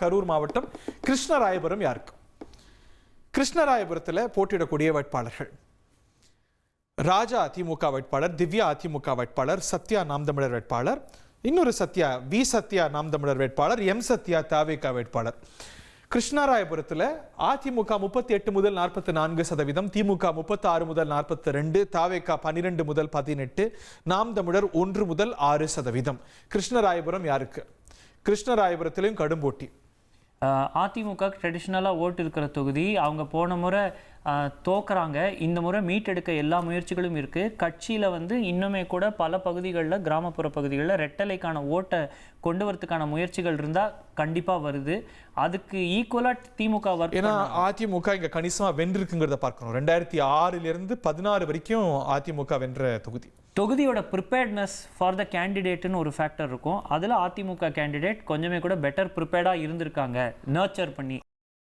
கரூர் மாவட்டம் கிருஷ்ணராயபுரம் யாருக்கு? கிருஷ்ணராயபுரத்தில் போட்டியிடக்கூடிய வேட்பாளர்கள் ராஜா அதிமுக வேட்பாளர், திவ்யா அதிமுக வேட்பாளர், சத்யா நாம் தமிழர் வேட்பாளர், இன்னொரு சத்யா சத்யா நாம் தமிழர் வேட்பாளர், சத்யா தாவேகா வேட்பாளர். கிருஷ்ணராயபுரத்தில் அதிமுக 38 முதல் 44%, திமுக 36 முதல் 42%, தாவேகா 12 முதல் 18%, நாம் தமிழர் 1 முதல் 6%. கிருஷ்ணராயபுரம் யாருக்கு? கிருஷ்ணராயபுரத்திலையும் கடும் போட்டி. அதிமுக ட்ரெடிஷ்னலாக ஓட்டு இருக்கிற தொகுதி. அவங்க போன முறை தோக்குறாங்க. இந்த முறை மீட்டெடுக்க எல்லா முயற்சிகளும் இருக்குது. கட்சியில் இன்னுமே கூட பல பகுதிகளில், கிராமப்புற பகுதிகளில் ரெட்டலைக்கான ஓட்டை கொண்டு வரதுக்கான முயற்சிகள் இருந்தால் கண்டிப்பாக வருது. அதுக்கு ஈக்குவலாக திமுக ஏன்னா அதிமுக இங்கே கணிசமாக வென்றிருக்குங்கிறத பார்க்கணும். 2006 16 வரைக்கும் அதிமுக வென்ற தொகுதியோட ப்ரிப்பேர்ட்னஸ் ஃபார் த கேண்டிடேட்னு ஒரு ஃபேக்டர் இருக்கும். அதில் அதிமுக கேண்டிடேட் கொஞ்சமே கூட பெட்டர் ப்ரிப்பேர்டாக இருந்திருக்காங்க, நர்ச்சர் பண்ணி.